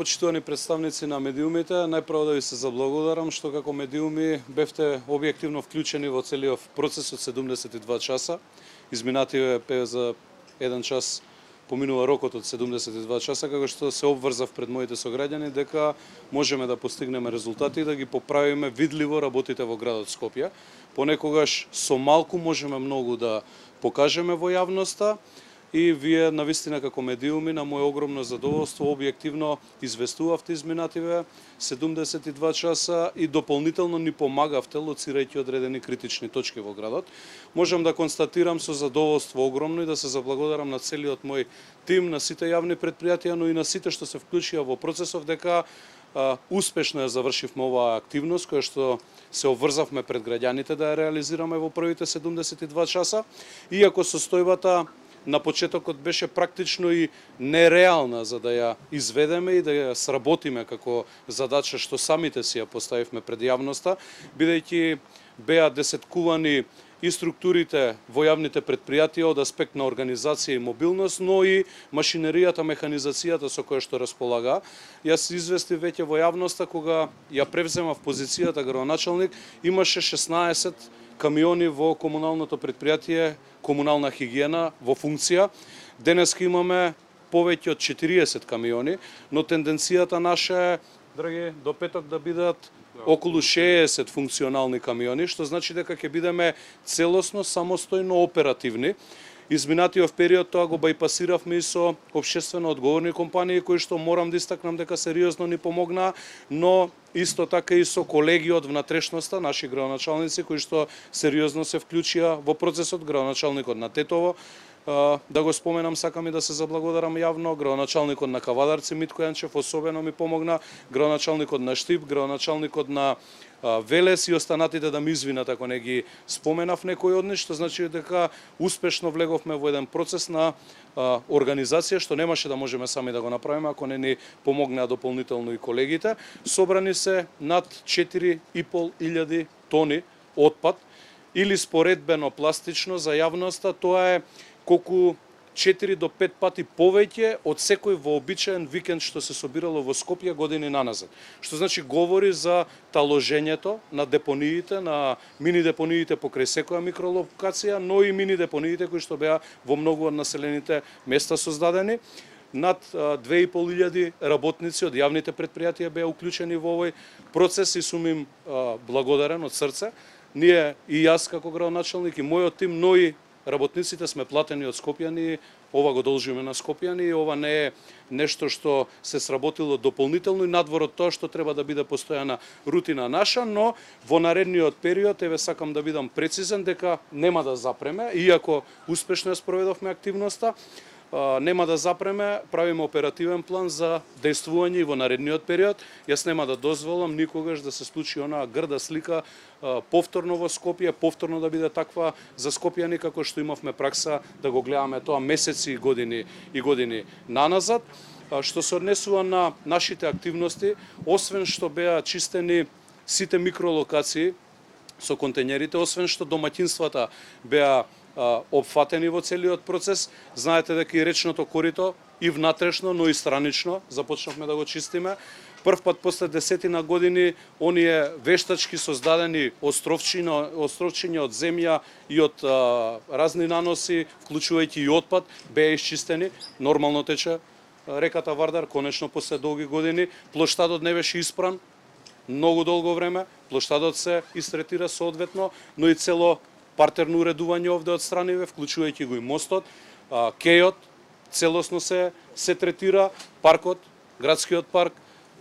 почитувани представници на медиумите, најпрво да ви се заблагодарам што како медиуми бевте објективно вклучени во целиот процес од 72 часа. Изминативе за 1 час поминува рокот од 72 часа, како што се обврзав пред моите сограѓани дека можеме да постигнеме резултати и да ги поправиме видливо работите во градот Скопје. Понекогаш со малку можеме многу да покажеме во јавноста. И вие навистина како медиуми на моје огромно задоволство објективно известувавте изминативе 72 часа и дополнително ни помагавте лоцирајќи одредени критични точки во градот. Можам да констатирам со задоволство огромно и да се заблагодарам на целиот мој тим, на сите јавни претпријатија, но и на сите што се вклучија во процесов дека успешно ја завршивме оваа активност која што се обврзавме пред граѓаните да ја реализираме во првите 72 часа, иако состојбата на почетокот беше практично и нереална за да ја изведеме и да ја сработиме како задача што самите си ја поставивме пред јавноста, бидејќи беа десеткувани и структурите во јавните претпријатија од аспект на организација и мобилност, но и машинеријата, механизацијата со која што располага. Јас известив веќе во јавноста кога ја превземав позицијата градоначалник, имаше 16 камиони во комуналното претпријатие комунална хигиена во функција. Денеска имаме повеќе од 40 камиони, но тенденцијата наша е, драги, до петок да бидат околу 60 функционални камиони, што значи дека ќе бидеме целосно, самостојно оперативни. Изминатиот период тоа го бајпасиравме и со општествено одговорни компании кои што морам да истакнам дека сериозно ни помогнаа, но исто така и со колеги од внатрешноста, наши градоначалници кои што сериозно се вклучија во процесот, градоначалникот на Тетово, да го споменам, сакам и да се заблагодарам јавно, градоначалникот на Кавадарци Митко Јанчев особено ми помогна, градоначалникот на Штип, градоначалникот на Велес и останатите да ми извинат ако не ги споменав некој од нив, што значи дека успешно влеговме во еден процес на организација што немаше да можеме сами да го направиме ако не ни помогнаа дополнително и колегите. Собрани се над 4.500 тони отпад или споредбено пластично за јавноста, тоа е колку 4 до 5 пати повеќе од секој вообичаен викенд што се собирало во Скопје години наназад. Што значи говори за таложењето на депониите, на мини депониите покрај секоја микролокација, но и мини депониите кои што беа во многу од населените места создадени. Над 2.500 работници од јавните претпријатија беа уклучени во овој процес и сум им благодарен од срце. Ние и јас како градоначалник и мојот тим, но и работниците сме платени од скопјани, ова го должиме на скопјани и ова не е нешто што се сработило дополнително и надвор од тоа што треба да биде постојана рутина наша, но во наредниот период, еве сакам да бидам прецизен дека нема да запреме, иако успешно ја спроведовме активноста, нема да запреме, правиме оперативен план за дејствување и во наредниот период. Јас нема да дозволам никогаш да се случи онаа грда слика повторно во Скопје, повторно да биде таква за скопјани како што имавме пракса да го гледаме тоа месеци и години наназад. Што се однесува на нашите активности, освен што беа чистени сите микролокации со контењерите, освен што домаќинствата беа опфатени во целиот процес. Знаете дека и речното корито и внатрешно, но и странично започнавме да го чистиме. Прв пат после 10 години оние вештачки создадени островчиња од земја и од разни наноси, вклучувајќи и отпад, беа исчистени. Нормално тече реката Вардар, конечно после долги години. Плоштадот не беше испран многу долго време. Плоштадот се истретира соодветно, но и цело партерно уредување овде од страниве, вклучувајќи го и мостот, кејот целосно се третира, паркот, градскиот парк,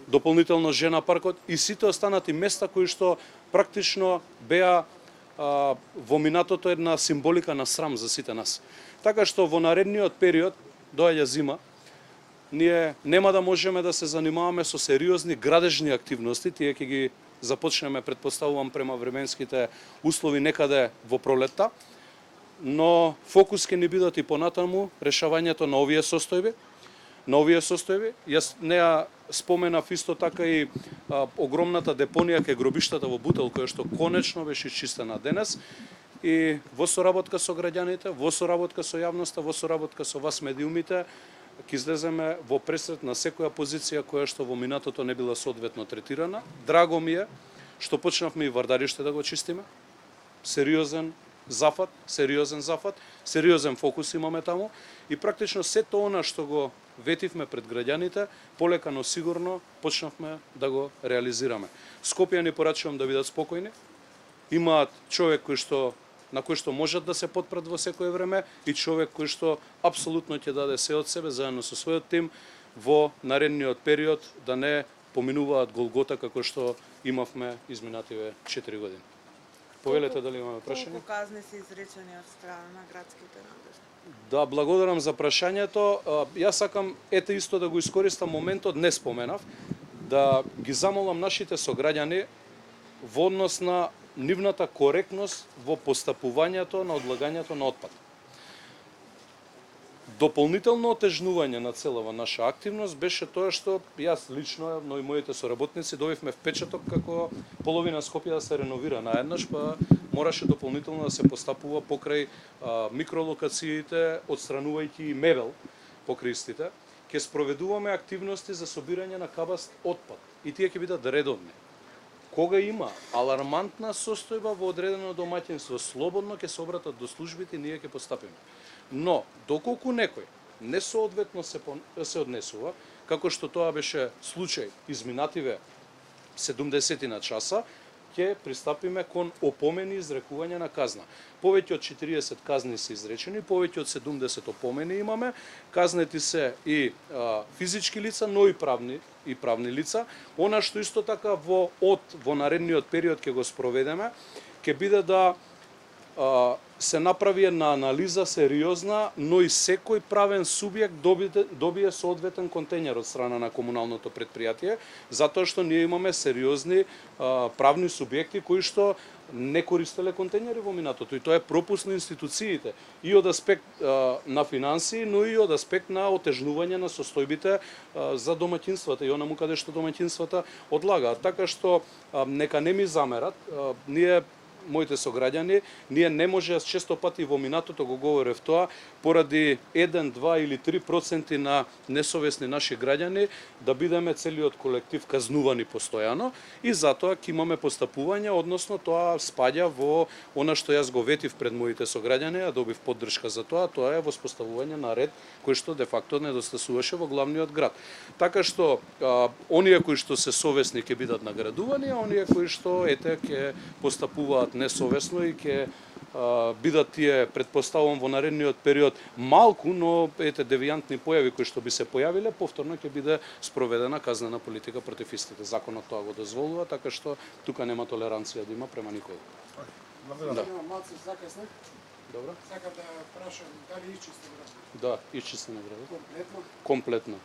дополнително жена паркот и сите останати места кои што практично беа во минатото една символика на срам за сите нас. Така што во наредниот период, доаѓа зима, ние нема да можеме да се занимаваме со сериозни градежни активности, тие ќе ги започнеме, предпоставувам, према временските услови некаде во пролетта, но фокус ќе ни бидат и понатаму решавањето на овие состојби. Јас не ја споменав исто така и огромната депонија кај гробиштата во Бутел, која што конечно беше чистена денес и во соработка со граѓаните, во соработка со јавноста, во соработка со вас медиумите, ќе излеземе во пресрет на секоја позиција која што во минатото не била соодветно третирана. Драго ми е што почнавме и Вардариште да го чистиме. Сериозен зафат, сериозен фокус имаме таму и практично сето она што го ветивме пред граѓаните, полека но сигурно почнавме да го реализираме. Скопје ни порачувам да бидат спокојни. Имаат човек на кој што можат да се потпрат во секое време и човек кој што апсолутно ќе даде се од себе заедно со својот тим во наредниот период да не поминуваат голгота како што имавме изминативе 4 години. Повелете дали имаме прашање? Колку казни се изречени од страна на градските надлежни? Да, благодарам за прашањето. Јас сакам исто да го искористам моментот, не споменав, да ги замолам нашите сограѓани во однос на нивната коректност во постапувањето на одлагањето на отпад. Дополнително отежнување на целава наша активност беше тоа што јас лично, но и моите соработници добивме впечаток како половина Скопје да се реновира наеднаш, па мораше дополнително да се постапува покрај микролокациите, отстранувајќи и мебел покрај истите. Ќе спроведуваме активности за собирање на кабаст отпад и тие ќе бидат редовни. Кога има алармантна состојба во одредено домаќинство, слободно ќе се обратат до службите и ние ќе постапиме. Но, доколку некој несоодветно се однесува, како што тоа беше случај изминативе 70 на часа, ќе пристапиме кон опомени и изрекување на казна. Повеќе од 40 казни се изречени, повеќе од 70 опомени имаме. Казнети се и физички лица, но и правни лица. Она што исто така во наредниот период ќе го спроведеме, ќе биде да се направи една анализа сериозна, но и секој правен субјект добие соодветен контејнер од страна на комуналното предпријатие, затоа што ние имаме сериозни правни субјекти кои што не користеле контејнери во минатото и тоа е пропуст на институциите и од аспект на финансии, но и од аспект на отежнување на состојбите за домаќинствата и онаму каде што домаќинствата одлагаат. Така што нека не ми замерат, моите сограѓани, ние не може, често пати во минатото го говорев тоа, поради 1, 2 или 3% на несовесни наши граѓани, да бидеме целиот колектив казнувани постојано и затоа ќе имаме постапување, односно тоа спаѓа во она што јас го ветив пред моите сограѓани, а добив поддршка за тоа е воспоставување на ред кој што де факто недостасуваше во главниот град. Така што оние кои што се совесни ќе бидат наградувани, а оние кои што ќе постапуваат несовесно и ќе бидат тие, предпоставувам, во наредниот период малку, но девијантни појави кои што би се појавиле, повторно ќе биде спроведена казнена политика против истите. Законот тоа го дозволува, така што тука нема толеранција да има према никој. Да. Малце закасне. Добро. Сакам да прашам дали исчистен градот? Да, исчистен градот. Комплетно? Комплетно.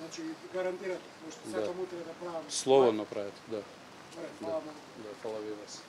Значи гарантирате, пошто сакам утре да правам. Слободно правите, да. Фала. Да, фала ви вас.